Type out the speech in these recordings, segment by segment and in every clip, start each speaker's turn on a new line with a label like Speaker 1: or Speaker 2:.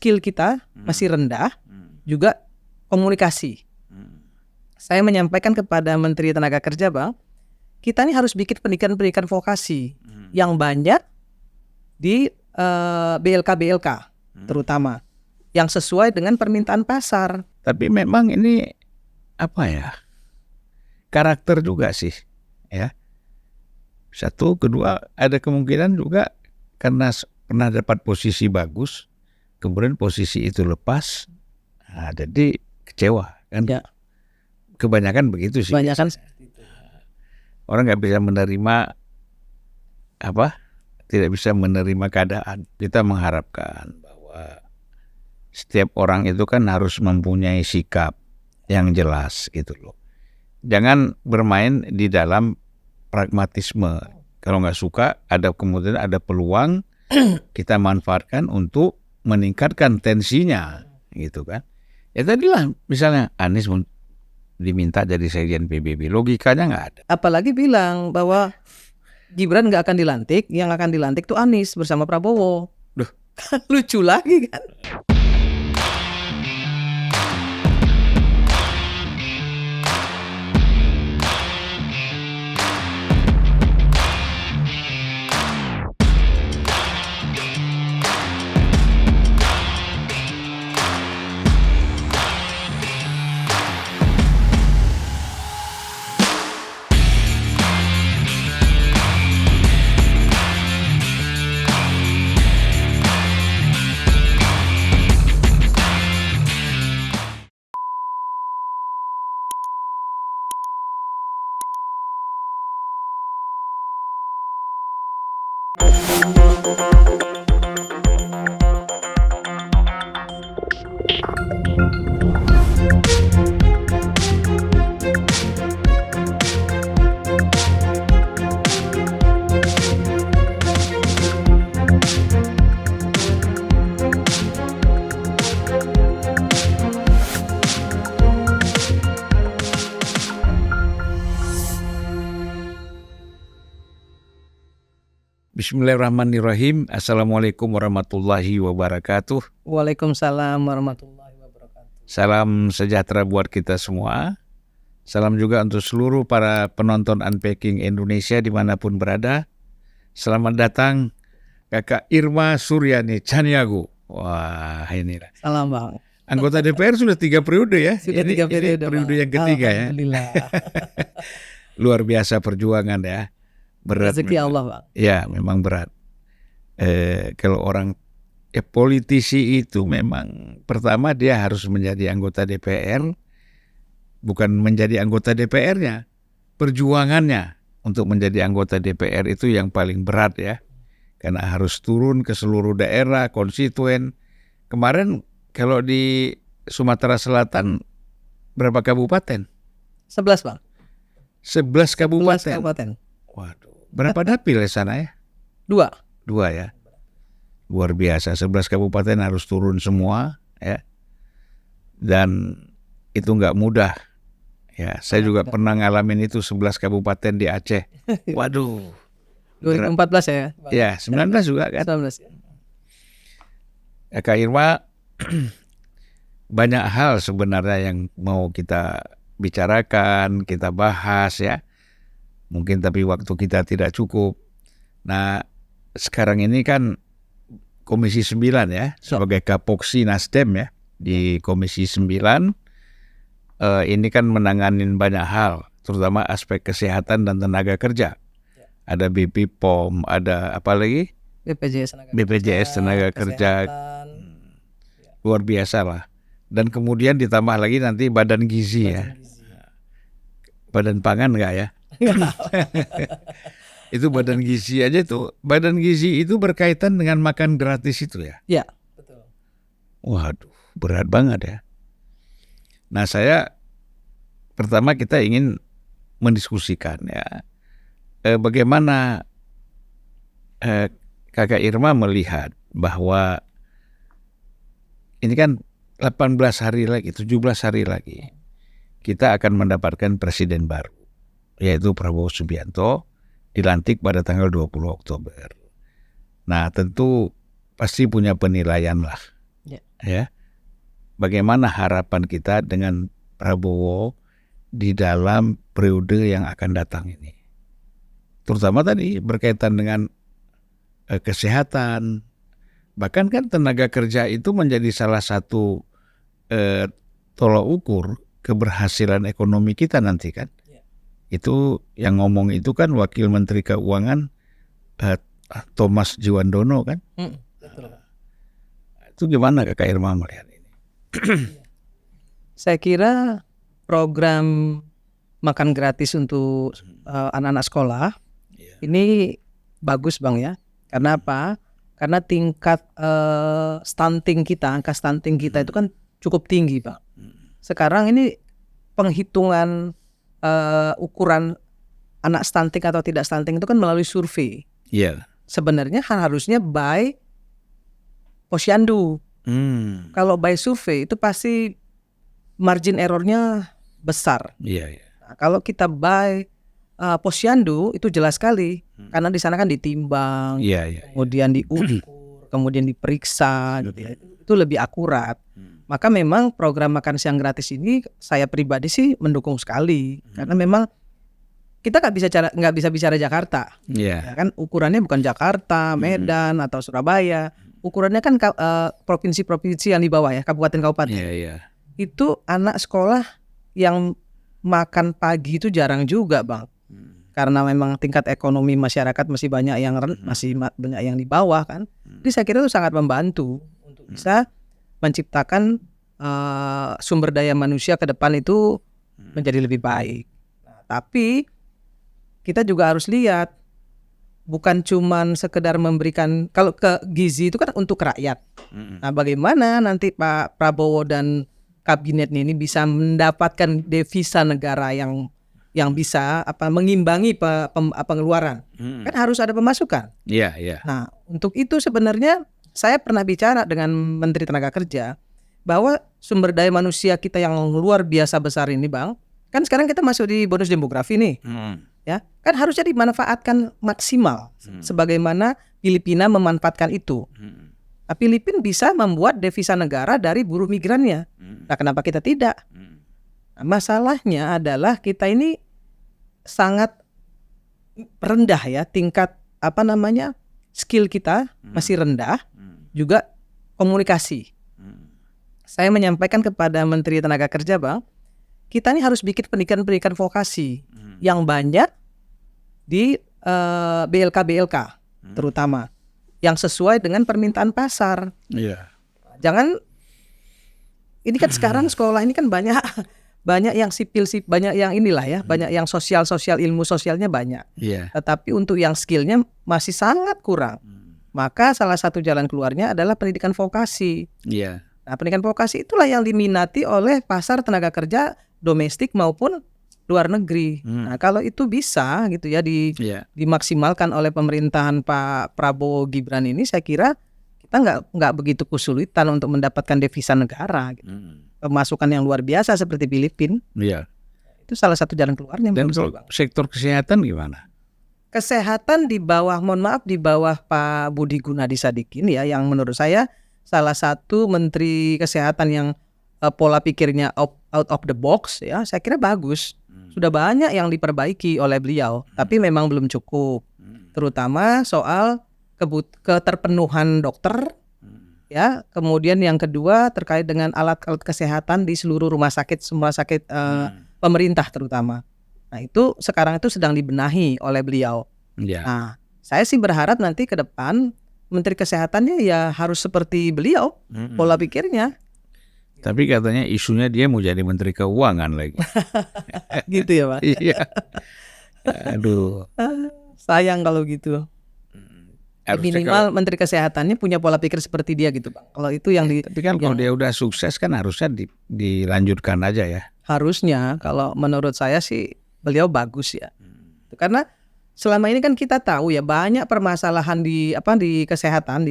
Speaker 1: skill kita masih rendah, juga komunikasi. Saya menyampaikan kepada Menteri Tenaga Kerja, Bang, kita ini harus bikin pendidikan-pendidikan vokasi yang banyak di BLK terutama, yang sesuai dengan permintaan pasar.
Speaker 2: Tapi memang ini karakter juga sih, ya. Satu, kedua, ada kemungkinan juga karena pernah dapat posisi bagus, kemudian posisi itu lepas, jadi kecewa kan?
Speaker 1: Ya.
Speaker 2: Kebanyakan begitu sih.
Speaker 1: Kebanyakan
Speaker 2: orang nggak bisa menerima tidak bisa menerima keadaan. Kita mengharapkan bahwa setiap orang itu kan harus mempunyai sikap yang jelas gitu loh. Jangan bermain di dalam pragmatisme. Kalau nggak suka, kemudian ada peluang kita manfaatkan untuk meningkatkan tensinya, gitu kan? Ya tadilah misalnya Anies diminta jadi sekjen PBB, logikanya nggak ada.
Speaker 1: Apalagi bilang bahwa Gibran nggak akan dilantik, yang akan dilantik tuh Anies bersama Prabowo.
Speaker 2: Duh,
Speaker 1: lucu lagi kan?
Speaker 2: Bismillahirrahmanirrahim. Assalamualaikum warahmatullahi wabarakatuh.
Speaker 1: Waalaikumsalam warahmatullahi wabarakatuh.
Speaker 2: Salam sejahtera buat kita semua. Salam juga untuk seluruh para penonton Unpacking Indonesia dimanapun berada. Selamat datang Kakak Irma Suryani Chaniago. Wah, inilah.
Speaker 1: Salam, Bang.
Speaker 2: Anggota DPR sudah 3 periode ya.
Speaker 1: Sudah 3 periode,
Speaker 2: periode yang ketiga ya.
Speaker 1: Alhamdulillah.
Speaker 2: Luar biasa perjuangan ya. Berat.
Speaker 1: Rezeki Allah, Bang.
Speaker 2: Ya, memang berat. Kalau orang politisi itu memang pertama dia harus menjadi anggota DPR, bukan menjadi anggota DPR-nya. Perjuangannya untuk menjadi anggota DPR itu yang paling berat ya. Karena harus turun ke seluruh daerah, konstituen. Kemarin kalau di Sumatera Selatan berapa kabupaten?
Speaker 1: 11, Bang.
Speaker 2: 11 kabupaten.
Speaker 1: 11 kabupaten.
Speaker 2: Waduh, berapa dapil di sana ya?
Speaker 1: 2
Speaker 2: ya. Luar biasa, 11 kabupaten harus turun semua ya. Dan itu nggak mudah. Ya, saya juga pernah ngalamin itu 11 kabupaten di Aceh. Waduh.
Speaker 1: 2014 ya?
Speaker 2: Ya, 19 juga kan.
Speaker 1: 19 ya.
Speaker 2: Ya, Kak Irma, banyak hal sebenarnya yang mau kita bicarakan, kita bahas ya. Mungkin tapi waktu kita tidak cukup. Nah, sekarang ini kan Komisi 9 ya, sebagai Kapoksi Nasdem ya, di Komisi 9 ini kan menanganin banyak hal, terutama aspek kesehatan dan tenaga kerja. Ada BP POM, ada apa lagi? BPJS Tenaga Kerja. Luar biasa lah. Dan kemudian ditambah lagi nanti Badan Gizi ya. Badan Pangan enggak ya? Itu Badan Gizi aja tuh. Badan Gizi itu berkaitan dengan makan gratis itu ya?
Speaker 1: Iya, betul.
Speaker 2: Waduh, berat banget ya. Nah, pertama kita ingin mendiskusikan ya. Bagaimana Kakak Irma melihat bahwa ini kan 18 hari lagi, 17 hari lagi kita akan mendapatkan presiden baru, yaitu Prabowo Subianto, dilantik pada tanggal 20 Oktober. Nah, tentu pasti punya penilaian lah Ya, bagaimana harapan kita dengan Prabowo di dalam periode yang akan datang ini, terutama tadi berkaitan dengan kesehatan, bahkan kan tenaga kerja itu menjadi salah satu tolok ukur keberhasilan ekonomi kita nanti kan. Itu yang ngomong itu kan Wakil Menteri Keuangan Thomas Jiwandono kan.
Speaker 1: Betul.
Speaker 2: Itu gimana Kak Irma melihat ini?
Speaker 1: Saya kira program makan gratis untuk anak-anak sekolah ini bagus Bang ya. Karena apa? Karena tingkat stunting kita, angka stunting kita itu kan cukup tinggi Bang. Sekarang ini penghitungan ukuran anak stunting atau tidak stunting itu kan melalui survei.
Speaker 2: Iya.
Speaker 1: Sebenarnya harusnya by posyandu. Kalau by survei itu pasti margin errornya besar.
Speaker 2: Iya.
Speaker 1: Nah, kalau kita by posyandu itu jelas sekali karena di sana kan ditimbang, kemudian diukur, kemudian diperiksa, gitu ya. Itu lebih akurat. Maka memang program makan siang gratis ini saya pribadi sih mendukung sekali karena memang kita nggak bisa bicara Jakarta, ya kan ukurannya bukan Jakarta, Medan atau Surabaya, ukurannya kan provinsi-provinsi yang di bawah ya, kabupaten-kabupaten. Itu anak sekolah yang makan pagi itu jarang juga Bang, karena memang tingkat ekonomi masyarakat masih banyak yang banyak yang di bawah kan. Jadi saya kira itu sangat membantu untuk bisa menciptakan sumber daya manusia ke depan itu menjadi lebih baik. Nah, tapi kita juga harus lihat bukan cuman sekedar memberikan, kalau ke gizi itu kan untuk rakyat. Nah, bagaimana nanti Pak Prabowo dan kabinetnya ini bisa mendapatkan devisa negara yang bisa mengimbangi pengeluaran. Kan harus ada pemasukan. Nah, untuk itu sebenarnya saya pernah bicara dengan Menteri Tenaga Kerja bahwa sumber daya manusia kita yang luar biasa besar ini Bang, kan sekarang kita masuk di bonus demografi nih. Ya, kan harusnya dimanfaatkan maksimal sebagaimana Filipina memanfaatkan itu. Nah, Filipina bisa membuat devisa negara dari buruh migrannya. Nah, kenapa kita tidak? Nah, masalahnya adalah kita ini sangat rendah ya, tingkat skill kita masih rendah, juga komunikasi. Saya menyampaikan kepada Menteri Tenaga Kerja Bang, kita ini harus bikin pendidikan vokasi yang banyak di BLK terutama yang sesuai dengan permintaan pasar. Jangan, ini kan sekarang sekolah ini kan banyak yang sipil, banyak yang inilah ya, banyak yang sosial ilmu sosialnya banyak. Tetapi untuk yang skillnya masih sangat kurang. Maka salah satu jalan keluarnya adalah pendidikan vokasi. Nah, pendidikan vokasi itulah yang diminati oleh pasar tenaga kerja domestik maupun luar negeri. Nah, kalau itu bisa gitu ya dimaksimalkan oleh pemerintahan Pak Prabowo Gibran ini, saya kira kita nggak begitu kesulitan untuk mendapatkan devisa negara. Gitu. Pemasukan yang luar biasa seperti Filipina. Itu salah satu jalan keluarnya.
Speaker 2: Dan sektor kesehatan gimana?
Speaker 1: Kesehatan di bawah Pak Budi Gunadi Sadikin ya, yang menurut saya salah satu menteri kesehatan yang pola pikirnya out of the box ya, saya kira bagus. Sudah banyak yang diperbaiki oleh beliau, tapi memang belum cukup. Terutama soal keterpenuhan dokter ya, kemudian yang kedua terkait dengan alat-alat kesehatan di seluruh rumah sakit pemerintah terutama. Nah, itu sekarang itu sedang dibenahi oleh beliau. Nah, saya sih berharap nanti ke depan Menteri Kesehatannya ya harus seperti beliau pola pikirnya.
Speaker 2: Tapi katanya isunya dia mau jadi Menteri Keuangan lagi.
Speaker 1: Gitu ya Pak?
Speaker 2: Iya. Aduh.
Speaker 1: Sayang kalau gitu. Minimal Menteri Kesehatannya punya pola pikir seperti dia gitu Bang. Kalau itu yang
Speaker 2: tapi kan kalau dia udah sukses kan harusnya dilanjutkan aja ya.
Speaker 1: Harusnya, kalau menurut saya sih beliau bagus ya. Karena selama ini kan kita tahu ya banyak permasalahan di kesehatan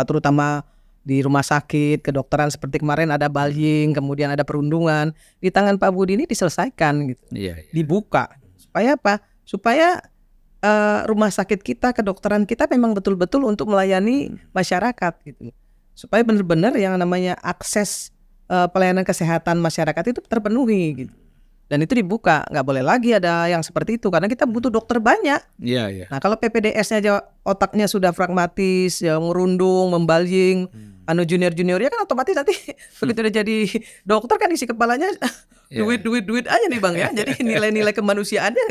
Speaker 1: terutama di rumah sakit, kedokteran, seperti kemarin ada bullying, kemudian ada perundungan. Di tangan Pak Budi ini diselesaikan gitu. Dibuka. Supaya apa? Supaya rumah sakit kita, kedokteran kita memang betul-betul untuk melayani masyarakat gitu. supaya benar-benar yang namanya akses pelayanan kesehatan masyarakat itu terpenuhi gitu. Dan itu dibuka, nggak boleh lagi ada yang seperti itu karena kita butuh dokter banyak.
Speaker 2: Iya, iya.
Speaker 1: Nah kalau PPDS-nya aja otaknya sudah pragmatis, ya ngerundung, membaljing, junior-juniornya kan otomatis nanti begitu udah jadi dokter kan isi kepalanya duit aja nih Bang ya. Jadi nilai-nilai kemanusiaannya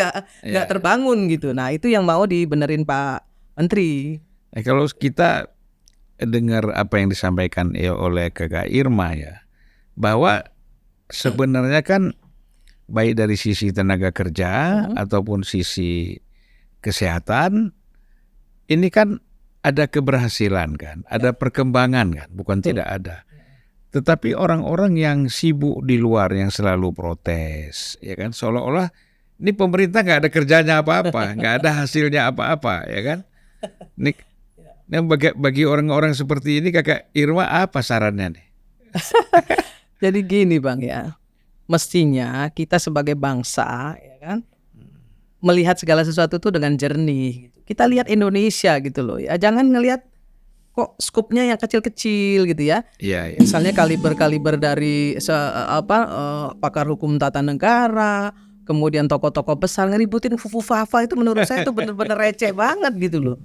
Speaker 1: nggak terbangun gitu. Nah itu yang mau dibenerin Pak Menteri.
Speaker 2: Nah, kalau kita dengar apa yang disampaikan oleh Kakak Irma ya, bahwa sebenarnya kan baik dari sisi tenaga kerja ataupun sisi kesehatan, ini kan ada keberhasilan kan, ada perkembangan kan, bukan tidak ada. Tetapi orang-orang yang sibuk di luar yang selalu protes, ya kan, seolah-olah ini pemerintah nggak ada kerjanya apa-apa, nggak ada hasilnya apa-apa, ya kan? Ini bagi orang-orang seperti ini, Kakak Irma apa sarannya nih?
Speaker 1: Jadi gini Bang ya, mestinya kita sebagai bangsa ya kan melihat segala sesuatu itu dengan jernih. Kita lihat Indonesia gitu loh ya, jangan ngelihat kok skupnya yang kecil-kecil gitu ya.
Speaker 2: Iya, iya.
Speaker 1: Misalnya kaliber-kaliber dari pakar hukum tata negara, kemudian tokoh-tokoh besar ngeributin fufu-fafa itu menurut saya itu bener-bener receh banget gitu loh.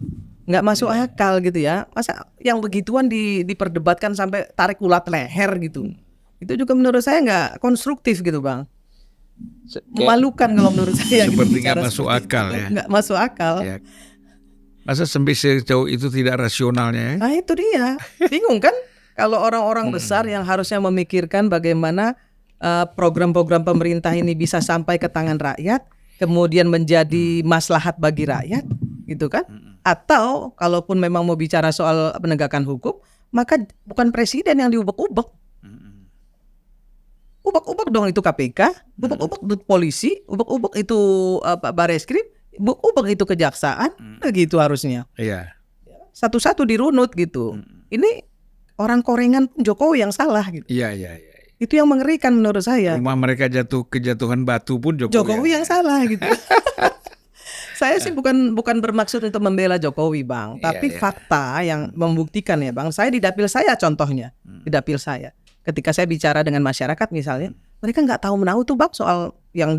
Speaker 1: Nggak masuk akal gitu ya. Masa yang begituan diperdebatkan sampai tarik ulat leher gitu. Itu juga menurut saya nggak konstruktif gitu Bang. Memalukan kalau menurut saya.
Speaker 2: Seperti
Speaker 1: gitu,
Speaker 2: nggak masuk akal ya.
Speaker 1: Nggak masuk akal.
Speaker 2: Ya. Masa sampai sejauh itu tidak rasionalnya ya?
Speaker 1: Nah itu dia, bingung kan? Kalau orang-orang besar yang harusnya memikirkan bagaimana program-program pemerintah ini bisa sampai ke tangan rakyat, kemudian menjadi maslahat bagi rakyat, gitu kan? Atau kalaupun memang mau bicara soal penegakan hukum, maka bukan presiden yang diubek-ubek. Ubek-ubek dong itu KPK, ubek-ubek itu polisi, ubek-ubek itu Bareskrim, ubek-ubek itu kejaksaan, gitu harusnya.
Speaker 2: Iya.
Speaker 1: Satu-satu dirunut gitu. Ini orang korengan pun Jokowi yang salah gitu.
Speaker 2: Iya.
Speaker 1: Itu yang mengerikan menurut saya.
Speaker 2: Rumah mereka kejatuhan batu pun
Speaker 1: Jokowi yang salah gitu. Saya sih bukan bermaksud untuk membela Jokowi Bang, tapi fakta yang membuktikan ya Bang. Saya di dapil saya contohnya, di dapil saya. Ketika saya bicara dengan masyarakat misalnya, mereka nggak tahu menahu tuh Bang soal yang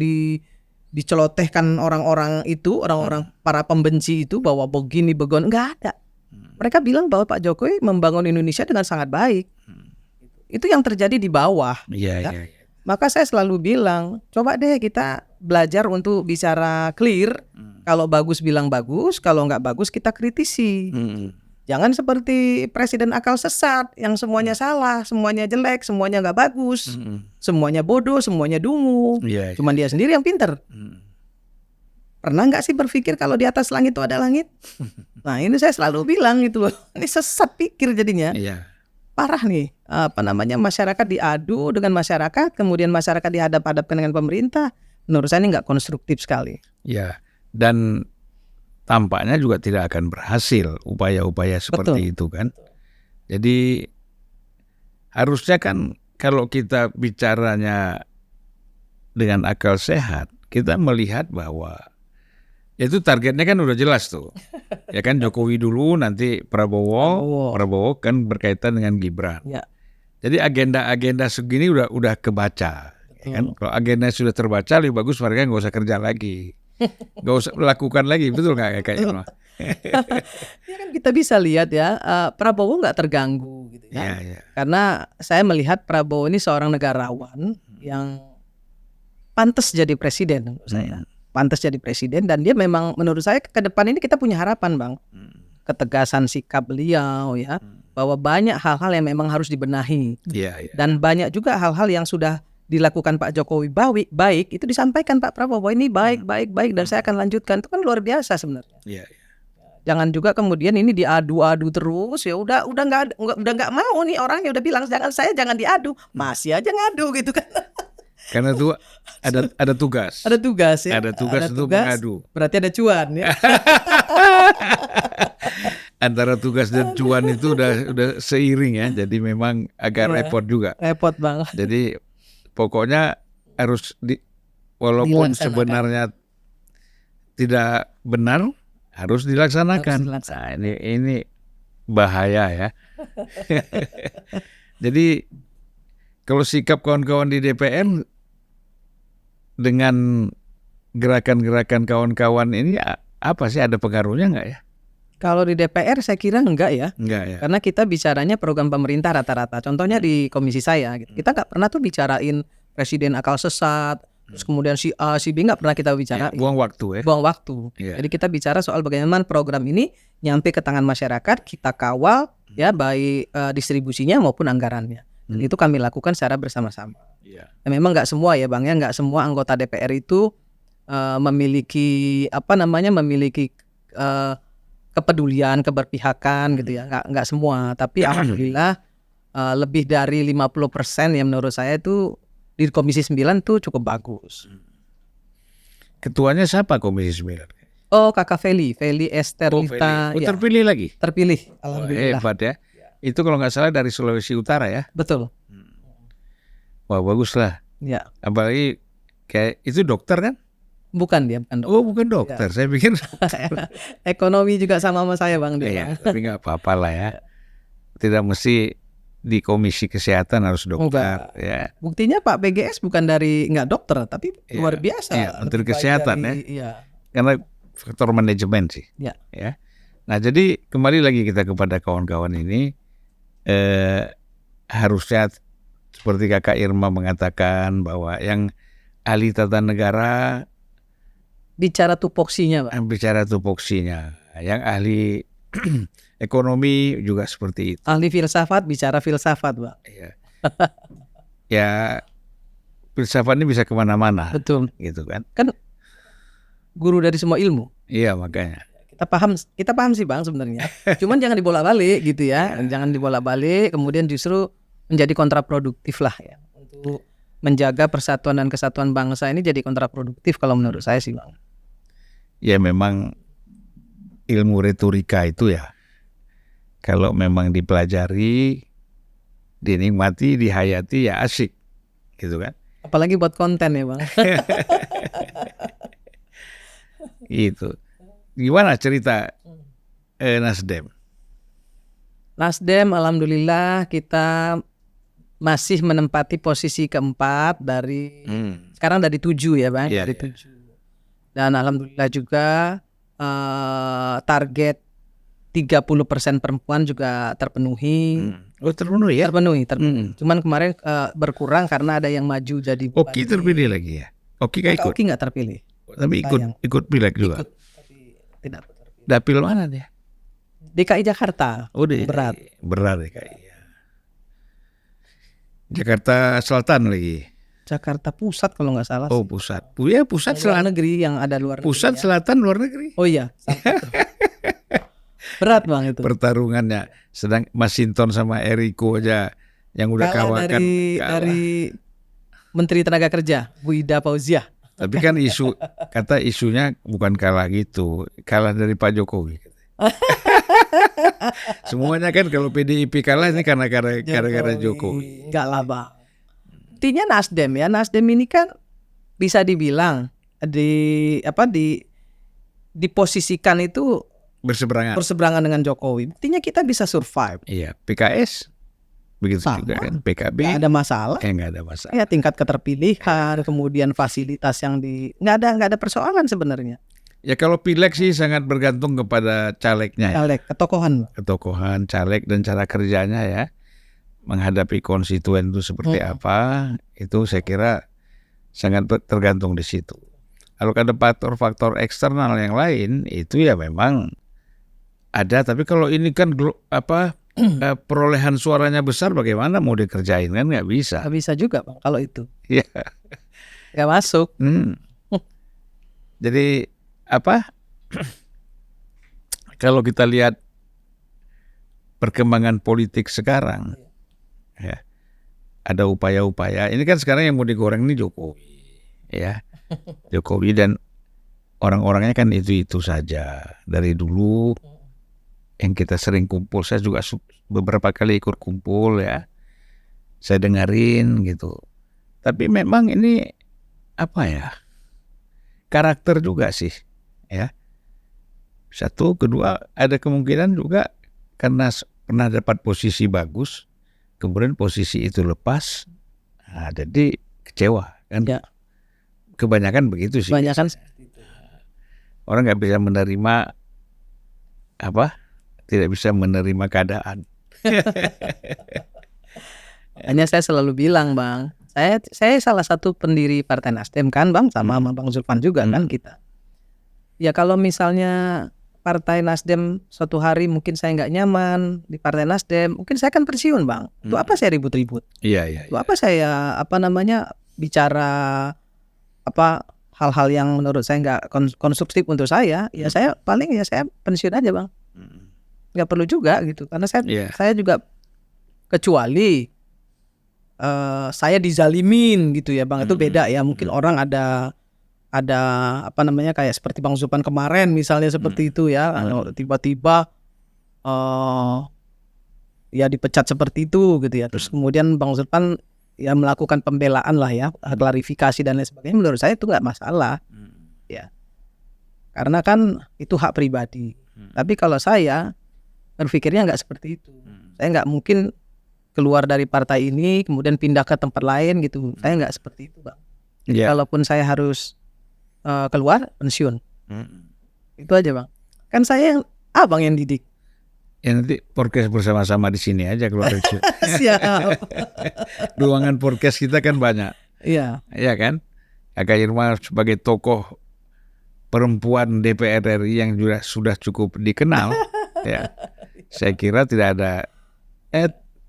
Speaker 1: dicelotehkan orang-orang itu, orang-orang para pembenci itu bahwa begini begon, nggak ada. Mereka bilang bahwa Pak Jokowi membangun Indonesia dengan sangat baik. Itu yang terjadi di bawah.
Speaker 2: Iya.
Speaker 1: Maka saya selalu bilang, coba deh kita belajar untuk bicara clear. Kalau bagus bilang bagus, kalau nggak bagus kita kritisi. Jangan seperti presiden akal sesat yang semuanya salah, semuanya jelek, semuanya nggak bagus, semuanya bodoh, semuanya dungu. Cuman dia sendiri yang pinter. Pernah nggak sih berpikir kalau di atas langit itu ada langit? Nah ini saya selalu bilang itu loh, ini sesat pikir jadinya. Parah nih, masyarakat diadu dengan masyarakat, kemudian masyarakat dihadap-hadapkan dengan pemerintah. Menurut saya ini nggak konstruktif sekali.
Speaker 2: Ya, dan tampaknya juga tidak akan berhasil upaya-upaya seperti itu kan. Jadi harusnya kan kalau kita bicaranya dengan akal sehat, kita melihat bahwa itu targetnya kan udah jelas tuh. Ya kan Jokowi dulu, nanti Prabowo kan berkaitan dengan Gibran.
Speaker 1: Ya.
Speaker 2: Jadi agenda-agenda segini udah kebaca. Ya kan? Kalau agenda sudah terbaca, lebih bagus mereka nggak usah kerja lagi. Gak usah lakukan lagi, betul nggak kayaknya?
Speaker 1: Ya kan kita bisa lihat ya, Prabowo nggak terganggu gitu ya. Karena saya melihat Prabowo ini seorang negarawan yang pantas jadi presiden menurut saya. Pantas jadi presiden dan dia memang menurut saya ke depan ini kita punya harapan Bang. Ketegasan sikap beliau ya, bahwa banyak hal-hal yang memang harus dibenahi. Dan banyak juga hal-hal yang sudah dilakukan Pak Jokowi baik itu disampaikan Pak Prabowo ini baik dan saya akan lanjutkan. Itu kan luar biasa sebenarnya. Jangan juga kemudian ini diadu-adu terus ya udah nggak mau nih orangnya udah bilang jangan diadu, masih aja ngadu gitu kan.
Speaker 2: Karena itu ada tugas.
Speaker 1: Ada tugas ya.
Speaker 2: Ada tugas untuk mengadu.
Speaker 1: Berarti ada cuan ya.
Speaker 2: Antara tugas dan cuan itu udah seiring ya. Jadi memang agak repot juga.
Speaker 1: Repot banget.
Speaker 2: Jadi pokoknya harus walaupun sebenarnya tidak benar harus dilaksanakan. Nah, ini bahaya ya. Jadi kalau sikap kawan-kawan di DPR dengan gerakan-gerakan kawan-kawan ini apa sih, ada pengaruhnya nggak ya?
Speaker 1: Kalau di DPR saya kira enggak ya.
Speaker 2: Enggak ya.
Speaker 1: Karena kita bicaranya program pemerintah rata-rata. Contohnya di komisi saya, gitu. Kita nggak pernah tuh bicarain presiden akal sesat, terus kemudian si A, si B nggak pernah kita bicara.
Speaker 2: Buang waktu ya.
Speaker 1: Buang waktu.
Speaker 2: Iya.
Speaker 1: Jadi kita bicara soal bagaimana program ini nyampe ke tangan masyarakat, kita kawal ya baik distribusinya maupun anggarannya. Dan itu kami lakukan secara bersama-sama.
Speaker 2: Iya.
Speaker 1: Ya, memang nggak semua ya Bang ya, nggak semua anggota DPR itu memiliki memiliki kepedulian, keberpihakan gitu ya. Nggak semua, tapi alhamdulillah lebih dari 50% yang menurut saya itu di Komisi 9 tuh cukup bagus.
Speaker 2: Ketuanya siapa Komisi 9?
Speaker 1: Oh, Kakak Feli Esterlita,
Speaker 2: Feli.
Speaker 1: ya,
Speaker 2: Terpilih lagi.
Speaker 1: terpilih.
Speaker 2: Oh,
Speaker 1: Alhamdulillah.
Speaker 2: hebat ya. Itu kalau nggak salah dari Sulawesi Utara ya.
Speaker 1: Betul.
Speaker 2: Wah, bagus lah.
Speaker 1: Ya,
Speaker 2: Apalagi kayak itu dokter kan?
Speaker 1: bukan dia, bukan dokter.
Speaker 2: Oh, bukan dokter. Saya pikir
Speaker 1: Ekonomi juga sama saya Bang dia.
Speaker 2: ya, tapi nggak apa-apa lah ya. Tidak mesti di Komisi Kesehatan harus dokter ya.
Speaker 1: Buktinya Pak PGS bukan dari nggak dokter, tapi
Speaker 2: Iya,
Speaker 1: luar biasa.
Speaker 2: iya, Menteri
Speaker 1: Lebih baik
Speaker 2: Kesehatan
Speaker 1: dari,
Speaker 2: ya.
Speaker 1: Iya.
Speaker 2: Karena faktor manajemen sih.
Speaker 1: Ya.
Speaker 2: Ya. Nah, jadi kembali lagi kita kepada kawan-kawan ini, harusnya seperti Kakak Irma mengatakan bahwa yang ahli tata negara
Speaker 1: Bicara tupoksinya Pak.
Speaker 2: bicara tupoksinya, yang ahli ekonomi juga seperti itu.
Speaker 1: Ahli filsafat bicara filsafat Pak.
Speaker 2: Ya, ya filsafat ini bisa kemana-mana,
Speaker 1: Betul.
Speaker 2: gitu kan?
Speaker 1: Kan guru dari semua ilmu.
Speaker 2: Iya, makanya.
Speaker 1: Kita paham sih Bang sebenarnya. Cuman jangan dibolak-balik gitu ya. Jangan dibolak-balik, kemudian justru menjadi kontraproduktif lah ya. Untuk menjaga persatuan dan kesatuan bangsa ini jadi kontraproduktif kalau menurut saya sih Bang.
Speaker 2: Ya memang ilmu retorika itu ya, kalau memang dipelajari, dinikmati, dihayati ya asik, gitu kan?
Speaker 1: Apalagi buat konten ya Bang.
Speaker 2: Gitu. Gimana cerita Nasdem?
Speaker 1: Nasdem alhamdulillah kita masih menempati posisi keempat dari sekarang dari 7 ya Bang,
Speaker 2: Iya,
Speaker 1: dari
Speaker 2: iya.
Speaker 1: 7. Dan alhamdulillah juga target 30% perempuan juga terpenuhi.
Speaker 2: Oh, terpenuhi ya?
Speaker 1: Terpenuhi. Cuman kemarin berkurang karena ada yang maju jadi
Speaker 2: Oki terpilih lagi ya? Oki gak ikut?
Speaker 1: Oki nggak terpilih.
Speaker 2: Tapi
Speaker 1: Sayang.
Speaker 2: ikut pileg juga?
Speaker 1: Ikut, tapi tidak terpilih.
Speaker 2: Dapil mana dia?
Speaker 1: DKI Jakarta.
Speaker 2: Oh,
Speaker 1: Berat.
Speaker 2: Berat DKI. Ya. Jakarta Selatan lagi.
Speaker 1: Jakarta Pusat kalau nggak salah.
Speaker 2: Oh, pusat. Ya, pusat
Speaker 1: luar
Speaker 2: selatan.
Speaker 1: negeri yang ada luar negeri.
Speaker 2: Pusat
Speaker 1: ya.
Speaker 2: selatan luar negeri.
Speaker 1: Oh iya. Berat Bang itu.
Speaker 2: Pertarungannya sedang Masinton sama Eriko aja yang udah
Speaker 1: Kalah
Speaker 2: kawakan
Speaker 1: dari Menteri Tenaga Kerja Bu Ida Fauziah.
Speaker 2: tapi kan kata isunya bukan kalah gitu, kalah dari Pak Jokowi. Semuanya kan kalau PDIP kalah ini karena gara-gara Jokowi.
Speaker 1: Enggak lah Bang. Intinya Nasdem ya, Nasdem ini kan bisa dibilang diposisikan itu berseberangan dengan Jokowi. Buktinya kita bisa survive.
Speaker 2: Iya, PKS begitu
Speaker 1: Sama.
Speaker 2: juga kan, PKB
Speaker 1: Nggak ada masalah.
Speaker 2: nggak ada masalah.
Speaker 1: Ya tingkat keterpilihan, kemudian fasilitas yang nggak ada persoalan sebenarnya.
Speaker 2: Ya kalau pileg sih sangat bergantung kepada calegnya ya.
Speaker 1: Caleg, ketokohan.
Speaker 2: Ketokohan caleg dan cara kerjanya ya, menghadapi konstituen itu seperti apa, itu saya kira sangat tergantung di situ. Kalau ada faktor-faktor eksternal yang lain itu ya memang ada, tapi kalau ini kan perolehan suaranya besar, bagaimana mau dikerjain kan nggak bisa.
Speaker 1: Nggak bisa juga Bang kalau itu.
Speaker 2: Iya.
Speaker 1: Nggak masuk.
Speaker 2: Jadi kalau kita lihat perkembangan politik sekarang, ya ada upaya-upaya. Ini kan sekarang yang mau digoreng ini Jokowi, ya Jokowi dan orang-orangnya kan itu saja dari dulu. Yang kita sering kumpul, saya juga beberapa kali ikut kumpul ya, saya dengerin gitu. Tapi memang ini karakter juga sih ya. Satu, kedua ada kemungkinan juga karena pernah dapat posisi bagus, kemudian posisi itu lepas, nah, jadi kecewa kan?
Speaker 1: Ya.
Speaker 2: Kebanyakan begitu sih.
Speaker 1: Kebanyakan
Speaker 2: Orang nggak bisa menerima tidak bisa menerima keadaan.
Speaker 1: hanya saya selalu bilang, Bang, saya salah satu pendiri Partai Nasdem kan, Bang, sama Bang Zulfan juga kan kita. Ya kalau misalnya Partai Nasdem suatu hari mungkin saya nggak nyaman di Partai Nasdem, mungkin saya akan pensiun, Bang. Itu apa saya ribut-ribut?
Speaker 2: Iya.
Speaker 1: Itu apa saya bicara hal-hal yang menurut saya nggak konstruktif untuk saya, ya saya pensiun aja, Bang. Nggak perlu juga gitu, karena saya juga kecuali saya dizalimin gitu ya, Bang, itu beda ya. Mungkin orang ada kayak seperti Bang Zulfan kemarin misalnya seperti itu ya, tiba-tiba ya dipecat seperti itu gitu ya. Terus kemudian Bang Zulfan ya melakukan pembelaan lah ya, klarifikasi dan lain sebagainya. Menurut saya itu nggak masalah ya, karena kan itu hak pribadi. Tapi kalau saya berpikirnya nggak seperti itu. Saya nggak mungkin keluar dari partai ini kemudian pindah ke tempat lain gitu. Saya nggak seperti itu, Bang. Kalaupun saya harus keluar, pensiun. Itu aja, Bang. Kan saya abang yang didik.
Speaker 2: Ya nanti podcast bersama-sama di sini aja keluar.
Speaker 1: Siap.
Speaker 2: Ruangan podcast kita kan banyak.
Speaker 1: Iya.
Speaker 2: Iya kan? Kakak Irma sebagai tokoh perempuan DPR RI yang juga sudah cukup dikenal, ya. Saya kira tidak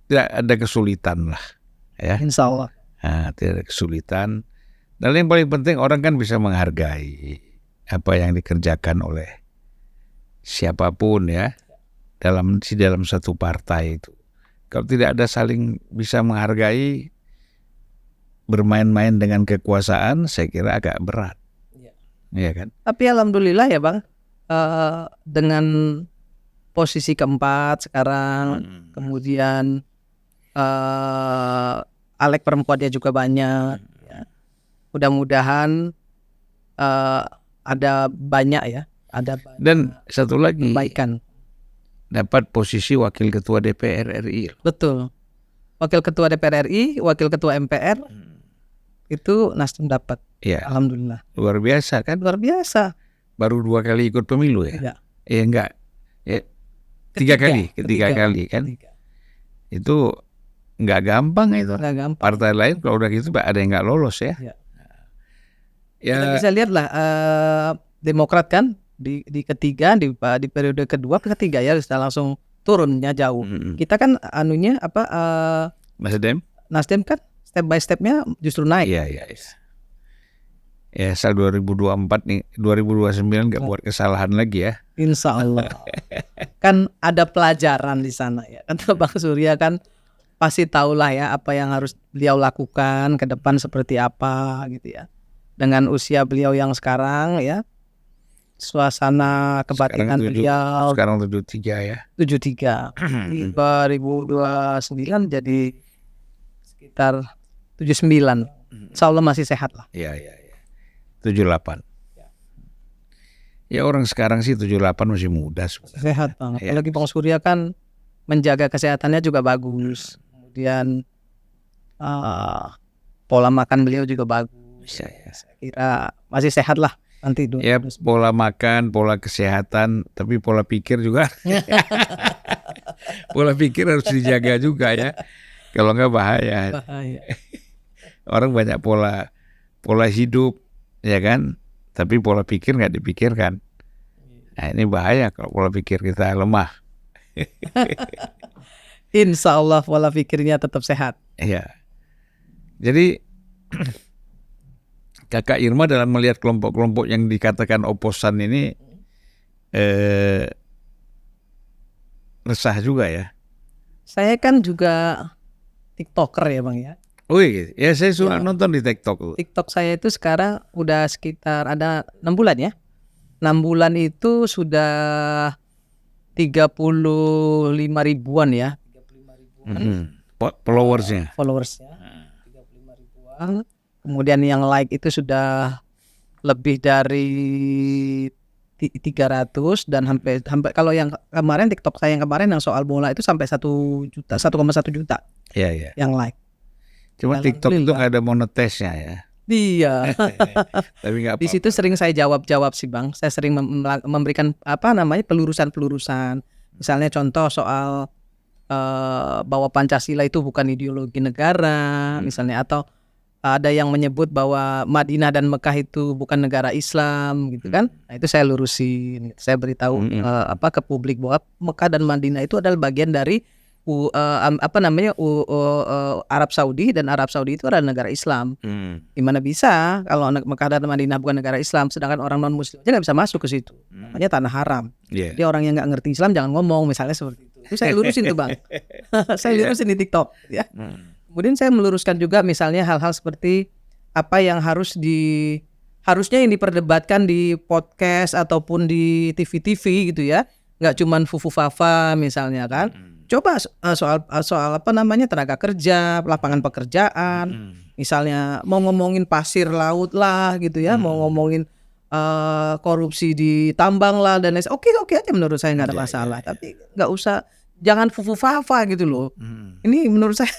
Speaker 2: ada kesulitan lah, ya.
Speaker 1: Insya Allah.
Speaker 2: Nah, tidak ada kesulitan. Dan yang paling penting orang kan bisa menghargai apa yang dikerjakan oleh siapapun ya dalam satu partai itu. Kalau tidak ada saling bisa menghargai, bermain-main dengan kekuasaan, saya kira agak berat. Iya kan?
Speaker 1: Tapi alhamdulillah ya, Bang, dengan posisi keempat sekarang, kemudian Alek perempuannya juga banyak. Ya. Mudah-mudahan ada banyak ya,
Speaker 2: dan satu lagi
Speaker 1: kebaikan.
Speaker 2: Dapat posisi wakil ketua DPR RI.
Speaker 1: Betul. Wakil ketua DPR RI, wakil ketua MPR itu Nasdem dapat.
Speaker 2: Ya.
Speaker 1: Alhamdulillah.
Speaker 2: Luar biasa kan?
Speaker 1: Luar biasa.
Speaker 2: Baru 2 kali ikut pemilu ya? Enggak. Ya, ketiga kali kan? Itu nggak gampang itu.
Speaker 1: Nggak gampang.
Speaker 2: Partai lain kalau udah gitu ada yang nggak lolos ya.
Speaker 1: Kita bisa lihat lah Demokrat kan di ketiga di periode kedua ketiga ya sudah langsung turunnya jauh. Kita kan Nasdem kan step by stepnya justru naik.
Speaker 2: Iya. Ya, asal 2024 nih, 2029 nggak buat kesalahan lagi ya.
Speaker 1: Insya Allah. Kan ada pelajaran di sana ya. Kan Bang Surya kan pasti tahulah ya apa yang harus beliau lakukan ke depan seperti apa gitu ya. Dengan usia beliau yang sekarang ya, suasana kebatinan beliau
Speaker 2: sekarang 73 ya.
Speaker 1: 73. Di 2029 jadi sekitar 79. Insya Allah masih sehat lah.
Speaker 2: Iya. 78. Ya orang sekarang sih 78 masih muda sebenarnya.
Speaker 1: Sehat banget. Apalagi Bang Surya kan menjaga kesehatannya juga bagus. Kemudian pola makan beliau juga bagus.
Speaker 2: Ya.
Speaker 1: Saya kira masih sehat lah nanti.
Speaker 2: Ya pola makan, pola kesehatan, tapi pola pikir juga. Pola pikir harus dijaga juga ya. Kalau nggak bahaya. Orang banyak pola hidup, ya kan? Tapi pola pikir nggak dipikirkan. Nah ini bahaya kalau pola pikir kita lemah.
Speaker 1: Insya Allah pola pikirnya tetap sehat.
Speaker 2: Iya. Jadi Kakak Irma dalam melihat kelompok-kelompok yang dikatakan oposan ini resah juga ya.
Speaker 1: Saya kan juga TikToker ya Bang ya.
Speaker 2: Oh iya, ya saya suka nonton di TikTok.
Speaker 1: TikTok saya itu sekarang udah sekitar ada 6 bulan ya. 6 bulan itu sudah 35 ribuan ya. 35 ribuan.
Speaker 2: Followersnya.
Speaker 1: 35 ribuan. Kemudian yang like itu sudah lebih dari 300 dan sampai kalau yang kemarin TikTok saya yang kemarin yang soal bola itu sampai 1,1 juta
Speaker 2: Iya.
Speaker 1: yang like.
Speaker 2: Cuma TikTok itu
Speaker 1: Alhamdulillah.
Speaker 2: nggak ada monetisnya ya.
Speaker 1: Iya.
Speaker 2: Tapi nggak
Speaker 1: Di
Speaker 2: apa-apa.
Speaker 1: situ sering saya jawab sih Bang. Saya sering memberikan pelurusan. Misalnya contoh soal bahwa Pancasila itu bukan ideologi negara, misalnya, atau ada yang menyebut bahwa Madinah dan Mekah itu bukan negara Islam gitu kan. Nah, itu saya lurusin. Saya beritahu ke publik bahwa Mekah dan Madinah itu adalah bagian dari Arab Saudi, dan Arab Saudi itu adalah negara Islam. Gimana bisa kalau Mekah dan Madinah bukan negara Islam, sedangkan orang non Muslim aja nggak bisa masuk ke situ, namanya tanah haram.
Speaker 2: Iya.
Speaker 1: Jadi orang yang nggak ngerti Islam jangan ngomong, misalnya seperti itu. Itu saya lurusin tuh Bang. Saya lurusin di TikTok ya. Kemudian saya meluruskan juga misalnya hal-hal seperti apa yang harusnya yang diperdebatkan di podcast ataupun di TV-TV gitu ya. Nggak cuman fufu fafa misalnya kan. Coba soal tenaga kerja, lapangan pekerjaan. Misalnya mau ngomongin pasir laut lah gitu ya, mau ngomongin korupsi di tambang lah dan lain. Oke aja menurut saya nggak ada masalah. Tapi nggak usah, jangan fufu fafa gitu loh. Ini menurut saya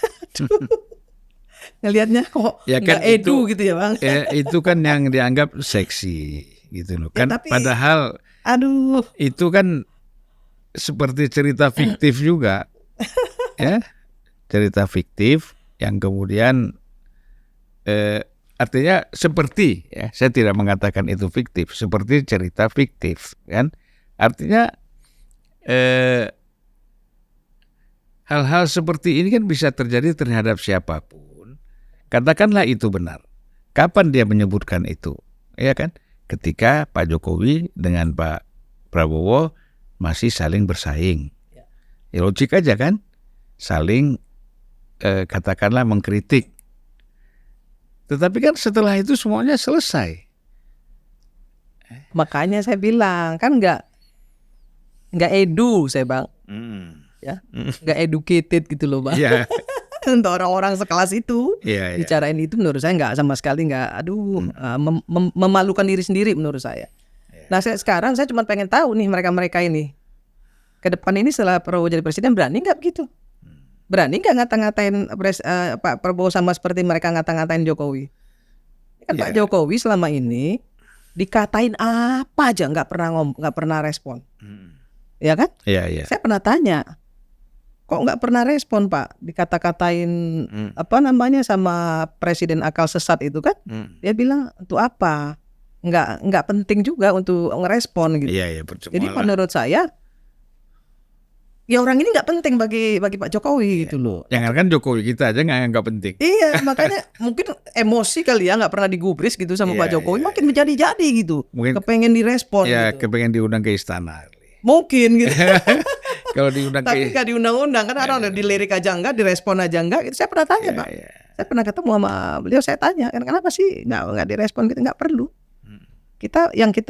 Speaker 1: ngelihatnya kok
Speaker 2: Ya kan
Speaker 1: nggak edu gitu ya Bang.
Speaker 2: Itu kan yang dianggap seksi gitu loh. Kan
Speaker 1: tapi-
Speaker 2: padahal
Speaker 1: Aduh,
Speaker 2: itu kan seperti cerita fiktif juga. Ya. Cerita fiktif yang kemudian artinya seperti, ya, saya tidak mengatakan itu fiktif, seperti cerita fiktif kan. Artinya hal-hal seperti ini kan bisa terjadi terhadap siapapun. Katakanlah itu benar. Kapan dia menyebutkan itu? Ya kan? Ketika Pak Jokowi dengan Pak Prabowo masih saling bersaing. Ya logik aja kan? Saling katakanlah mengkritik. Tetapi kan setelah itu semuanya selesai.
Speaker 1: makanya saya bilang kan nggak edu saya Bang, ya, nggak educated gitu loh Bang.
Speaker 2: Iya.
Speaker 1: Untuk orang-orang sekelas itu
Speaker 2: Iya.
Speaker 1: bicarain itu menurut saya nggak sama sekali nggak, memalukan diri sendiri menurut saya. Nah sekarang saya cuma pengen tahu nih mereka ini ke depan ini setelah Prabowo jadi presiden berani nggak begitu? Berani nggak ngata-ngatain Pak Prabowo sama seperti mereka ngata-ngatain Jokowi? Kan Pak Jokowi selama ini dikatain apa aja nggak pernah respon, ya kan?
Speaker 2: Iya.
Speaker 1: Saya pernah tanya, kok nggak pernah respon Pak? Dikata-katain sama presiden akal sesat itu kan? Dia bilang untuk apa? Nggak penting juga untuk ngerespon gitu.
Speaker 2: Iya, percuma.
Speaker 1: Jadi menurut saya ya orang ini nggak penting bagi Pak Jokowi gitu loh.
Speaker 2: Jangan kan Jokowi kita aja nggak penting.
Speaker 1: Iya, makanya mungkin emosi kali ya, nggak pernah digubris gitu sama Pak Jokowi, makin menjadi-jadi gitu.
Speaker 2: Mungkin
Speaker 1: kepengen direspon
Speaker 2: ya
Speaker 1: gitu.
Speaker 2: kepengen diundang ke istana.
Speaker 1: Mungkin gitu.
Speaker 2: Kalau diundang
Speaker 1: Tapi
Speaker 2: ke
Speaker 1: nggak diundang-undang kan, orang dilirik aja enggak, direspon aja enggak. Gitu. Saya pernah tanya Pak. Saya pernah ketemu sama beliau, saya tanya kan kenapa sih nggak direspon gitu, nggak perlu. Yang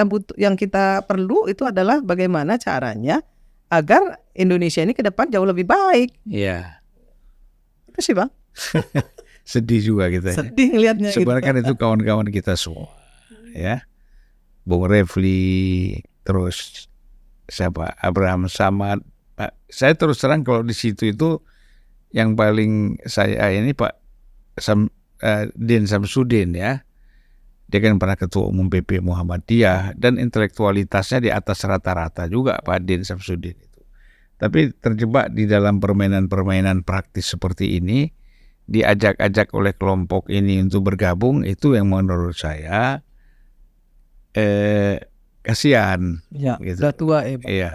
Speaker 1: kita perlu itu adalah bagaimana caranya agar Indonesia ini ke depan jauh lebih baik.
Speaker 2: Iya.
Speaker 1: Itu sih Bang.
Speaker 2: Sedih juga kita.
Speaker 1: Sedih ngelihatnya.
Speaker 2: Sebenarnya kan
Speaker 1: gitu.
Speaker 2: itu kawan-kawan kita semua, ya. Bung Refli, terus siapa? Abraham Samad. Saya terus terang kalau di situ itu yang paling saya ini Pak Din Samsudin ya. Dia kan pernah ketua umum PP Muhammadiyah dan intelektualitasnya di atas rata-rata juga Pak Din Samsudin itu. Tapi terjebak di dalam permainan-permainan praktis seperti ini, diajak-ajak oleh kelompok ini untuk bergabung, itu yang menurut saya kasihan.
Speaker 1: Ya,
Speaker 2: gitu.
Speaker 1: udah tua ya Pak.
Speaker 2: Iya.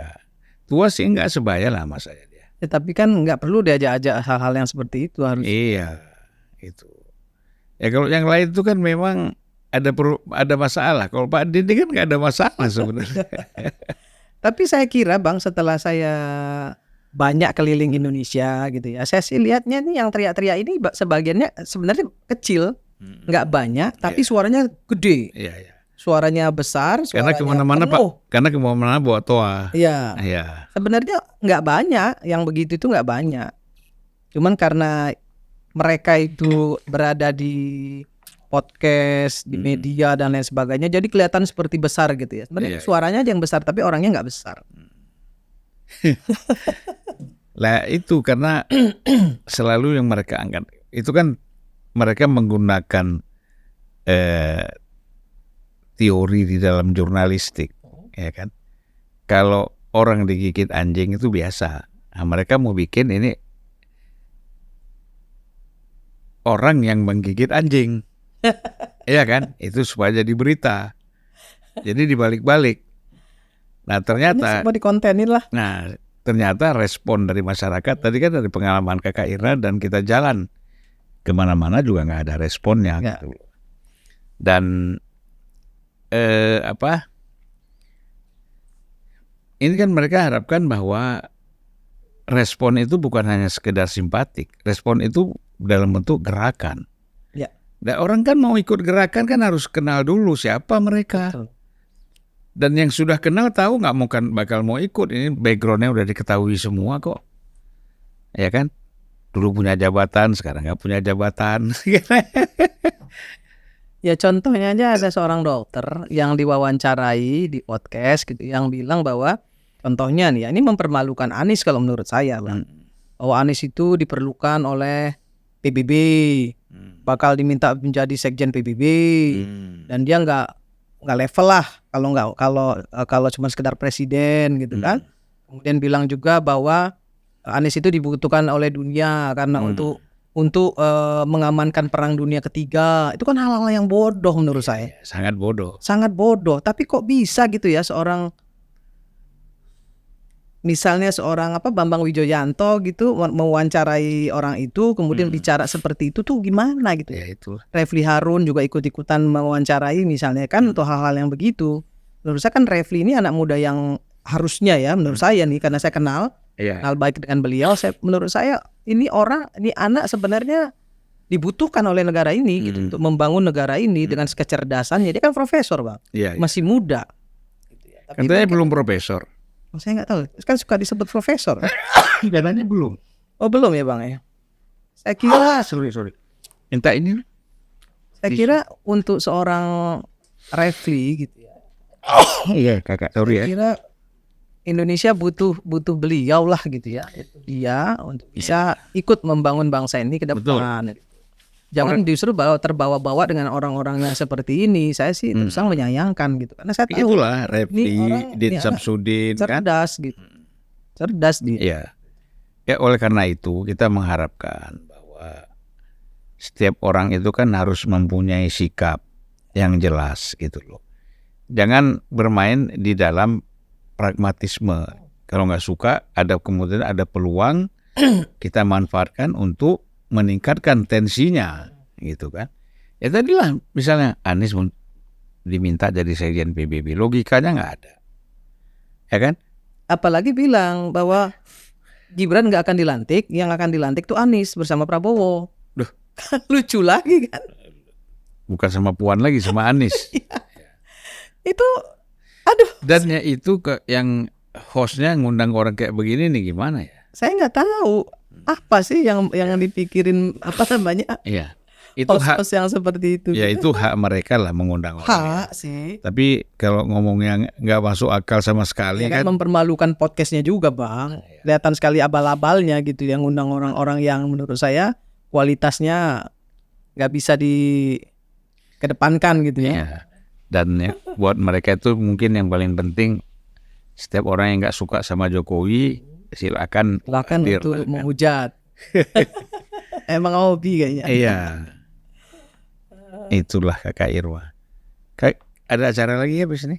Speaker 2: Tua sih enggak sebaya lah mas saya dia.
Speaker 1: Ya, tapi kan nggak perlu diajak-ajak hal-hal yang seperti itu harus.
Speaker 2: Iya, itu. Ya kalau yang lain itu kan memang ada masalah. Kalau Pak Didi kan nggak ada masalah sebenarnya.
Speaker 1: Tapi saya kira Bang, setelah saya banyak keliling Indonesia gitu ya, saya sih lihatnya nih yang teriak-teriak ini sebagiannya sebenarnya kecil, nggak banyak, tapi suaranya gede.
Speaker 2: Iya.
Speaker 1: Suaranya besar,
Speaker 2: Karena
Speaker 1: suaranya
Speaker 2: kemana-mana
Speaker 1: penuh.
Speaker 2: Pak, karena kemana-mana bawa toa.
Speaker 1: Iya.
Speaker 2: Iya.
Speaker 1: Sebenarnya nggak banyak, yang begitu itu nggak banyak. Cuman karena mereka itu berada di podcast, di media dan lain sebagainya. Jadi kelihatan seperti besar gitu ya. Sebenarnya suaranya aja yang besar tapi orangnya nggak besar.
Speaker 2: Lah itu karena selalu yang mereka angkat itu kan mereka menggunakan teori di dalam jurnalistik, ya kan? Kalau orang digigit anjing itu biasa. Nah, mereka mau bikin ini orang yang menggigit anjing, ya kan? Itu supaya jadi berita. Jadi dibalik-balik. Nah ternyata,
Speaker 1: Semua dikontenin lah.
Speaker 2: nah ternyata respon dari masyarakat tadi kan dari pengalaman Kakak Ira dan kita jalan kemana-mana juga nggak ada responnya.
Speaker 1: Ya.
Speaker 2: Gitu. Dan ini kan mereka harapkan bahwa respon itu bukan hanya sekedar simpatik, respon itu dalam bentuk gerakan.
Speaker 1: Ya.
Speaker 2: Dan orang kan mau ikut gerakan kan harus kenal dulu siapa mereka.
Speaker 1: Betul.
Speaker 2: Dan yang sudah kenal tahu nggak mungkin bakal mau ikut. Ini backgroundnya udah diketahui semua kok, ya kan? Dulu punya jabatan, sekarang nggak punya jabatan.
Speaker 1: Ya contohnya aja ada seorang dokter yang diwawancarai di podcast gitu yang bilang bahwa contohnya nih ya, ini mempermalukan Anies kalau menurut saya Bang. Bahwa Anies itu diperlukan oleh PBB, bakal diminta menjadi sekjen PBB dan dia nggak level lah kalau cuma sekedar presiden gitu kan. Kemudian bilang juga bahwa Anies itu dibutuhkan oleh dunia karena untuk mengamankan perang dunia ketiga. Itu kan hal-hal yang bodoh menurut saya.
Speaker 2: Sangat bodoh.
Speaker 1: Sangat bodoh. Tapi kok bisa gitu ya misalnya seorang Bambang Wijoyanto gitu mewawancarai orang itu kemudian bicara seperti itu tuh gimana gitu.
Speaker 2: Ya itu.
Speaker 1: Refli Harun juga ikut-ikutan mewawancarai misalnya kan untuk hal-hal yang begitu. Menurut saya kan Refli ini anak muda yang harusnya ya menurut saya nih karena saya kenal baik dengan beliau, menurut saya ini anak sebenarnya dibutuhkan oleh negara ini gitu untuk membangun negara ini dengan kecerdasannya. Dia kan profesor Bang, masih muda. Gitu ya. Tapi
Speaker 2: katanya belum profesor.
Speaker 1: Saya nggak tahu, kan suka disebut profesor.
Speaker 2: Katanya belum.
Speaker 1: Oh belum ya Bang ya. Saya kira
Speaker 2: sorry. Minta ini.
Speaker 1: Saya kira untuk seorang Refli gitu ya.
Speaker 2: Iya kakak, sorry ya.
Speaker 1: Saya kira Indonesia butuh beliau lah gitu ya. Dia untuk bisa ikut membangun bangsa ini ke depan. Betul. Jangan justru terbawa-bawa dengan orang-orang yang seperti ini. Saya sih terus terang menyayangkan gitu. Karena saya tahu
Speaker 2: itulah Refli, Din Samsudin
Speaker 1: cerdas
Speaker 2: kan?
Speaker 1: gitu. Cerdas dia.
Speaker 2: Iya. Ya oleh karena itu kita mengharapkan bahwa setiap orang itu kan harus mempunyai sikap yang jelas gitu loh. Jangan bermain di dalam pragmatisme. Kalau nggak suka, kemudian ada peluang kita manfaatkan untuk meningkatkan tensinya, gitu kan? Ya tadilah misalnya Anies diminta jadi sekjen PBB, logikanya nggak ada, ya kan?
Speaker 1: Apalagi bilang bahwa Gibran nggak akan dilantik, yang akan dilantik tuh Anies bersama Prabowo.
Speaker 2: Duh,
Speaker 1: lucu lagi kan?
Speaker 2: Bukan sama Puan lagi, sama Anies.
Speaker 1: Itu aduh.
Speaker 2: Dan ya itu yang hostnya ngundang orang kayak begini nih gimana ya?
Speaker 1: Saya nggak tahu apa sih yang dipikirin
Speaker 2: Iya. Itu
Speaker 1: host yang seperti itu.
Speaker 2: Ya itu hak mereka lah mengundang orang.
Speaker 1: Hak sih.
Speaker 2: Tapi kalau ngomongnya nggak masuk akal sama sekali
Speaker 1: kan mempermalukan podcastnya juga Bang. Kelihatan sekali abal-abalnya gitu yang ngundang orang-orang yang menurut saya kualitasnya nggak bisa dikedepankan gitu ya.
Speaker 2: Iya. Dan ya, buat mereka itu mungkin yang paling penting setiap orang yang nggak suka sama Jokowi silakan
Speaker 1: untuk menghujat. Emang hobi kayaknya.
Speaker 2: Iya. Itulah Kakak Irwa. Ada acara lagi ya habis ini?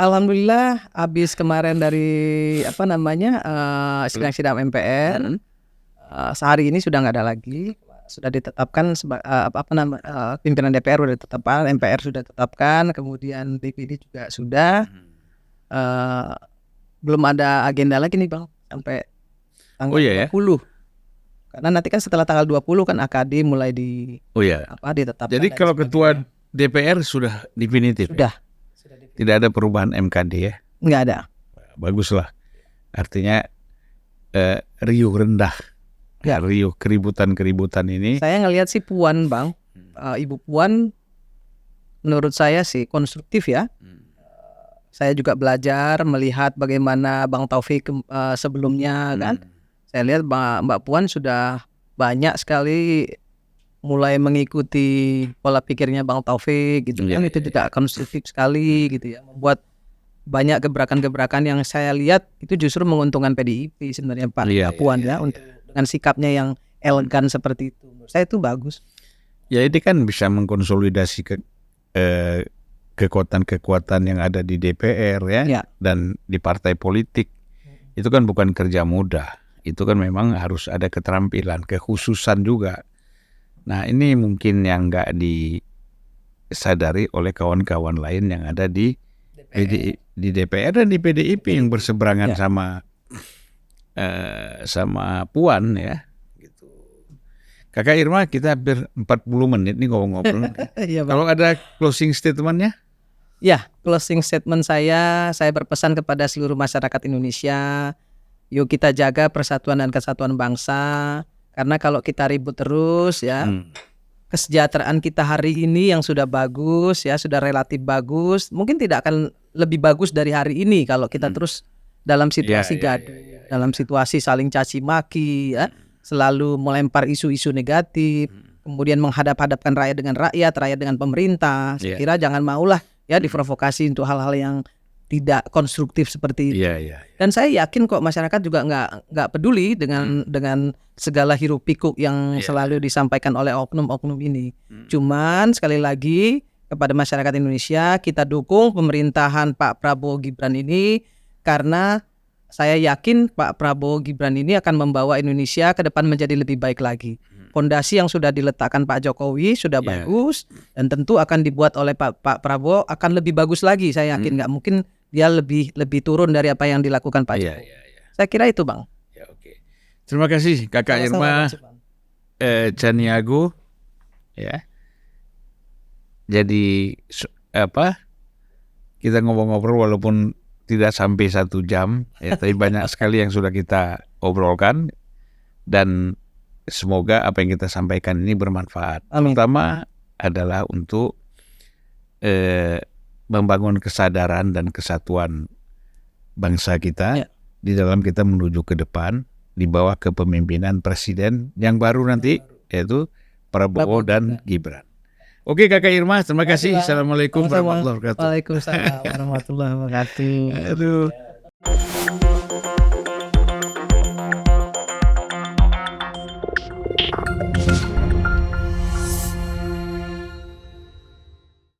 Speaker 1: Alhamdulillah habis kemarin dari sidang MPR. Sehari ini sudah nggak ada lagi. Sudah ditetapkan pimpinan DPR sudah ditetapkan, MPR sudah ditetapkan, kemudian DPD juga sudah. Belum ada agenda lagi nih Bang sampai tanggal 20. Karena nanti kan setelah tanggal 20 kan AKD mulai ditetapkan.
Speaker 2: Jadi kalau ketua DPR sudah definitif.
Speaker 1: Sudah.
Speaker 2: Tidak ada perubahan MKD ya?
Speaker 1: Nggak ada.
Speaker 2: Baguslah. Artinya riuh rendah. Ya, riuh keributan-keributan ini.
Speaker 1: Saya ngelihat si Puan Bang, Ibu Puan menurut saya sih konstruktif ya. Saya juga belajar melihat bagaimana Bang Taufik sebelumnya kan. Saya lihat Mbak Puan sudah banyak sekali mulai mengikuti pola pikirnya Bang Taufik gitu kan. Itu juga konstruktif sekali gitu ya. Membuat banyak gebrakan-gebrakan yang saya lihat itu justru menguntungkan PDIP sebenarnya Pak Puan ya. Untuk dengan sikapnya yang elegan seperti itu. Menurut saya itu bagus.
Speaker 2: Ya ini kan bisa mengkonsolidasi kekuatan-kekuatan yang ada di DPR ya, dan di partai politik. Itu kan bukan kerja mudah. Itu kan memang harus ada keterampilan, kekhususan juga. Nah ini mungkin yang nggak disadari oleh kawan-kawan lain yang ada di DPR dan di PDIP yang berseberangan sama Puan ya. Kakak Irma, kita hampir 40 menit nih ngobrol. Kalau ada closing statement-nya?
Speaker 1: Ya, closing statement saya berpesan kepada seluruh masyarakat Indonesia, yuk kita jaga persatuan dan kesatuan bangsa, karena kalau kita ribut terus ya, kesejahteraan kita hari ini yang sudah bagus ya, sudah relatif bagus, mungkin tidak akan lebih bagus dari hari ini kalau kita terus dalam situasi gaduh, dalam situasi saling caci maki ya. Selalu melempar isu-isu negatif, kemudian menghadap-hadapkan rakyat dengan pemerintah. Saya kira jangan maulah ya diprovokasi untuk hal-hal yang tidak konstruktif seperti itu. Dan saya yakin kok masyarakat juga nggak peduli dengan segala hiruk pikuk yang selalu disampaikan oleh oknum-oknum ini. Cuman sekali lagi kepada masyarakat Indonesia, kita dukung pemerintahan Pak Prabowo Gibran ini karena saya yakin Pak Prabowo Gibran ini akan membawa Indonesia ke depan menjadi lebih baik lagi. Fondasi yang sudah diletakkan Pak Jokowi sudah bagus dan tentu akan dibuat oleh Pak Prabowo akan lebih bagus lagi. Saya yakin nggak mungkin dia lebih turun dari apa yang dilakukan Pak Jokowi. Saya kira itu Bang.
Speaker 2: Terima kasih Kakak Irma Chaniago ya. Jadi kita ngobrol-ngobrol walaupun tidak sampai 1 jam, tapi banyak sekali yang sudah kita obrolkan dan semoga apa yang kita sampaikan ini bermanfaat. Pertama adalah untuk membangun kesadaran dan kesatuan bangsa kita di dalam kita menuju ke depan di bawah kepemimpinan presiden yang baru nanti yaitu Prabowo dan Gibran. Oke Kakak Irma, terima kasih. Assalamualaikum warahmatullahi wabarakatuh.
Speaker 1: Waalaikumsalam warahmatullahi wabarakatuh.
Speaker 2: Aduh.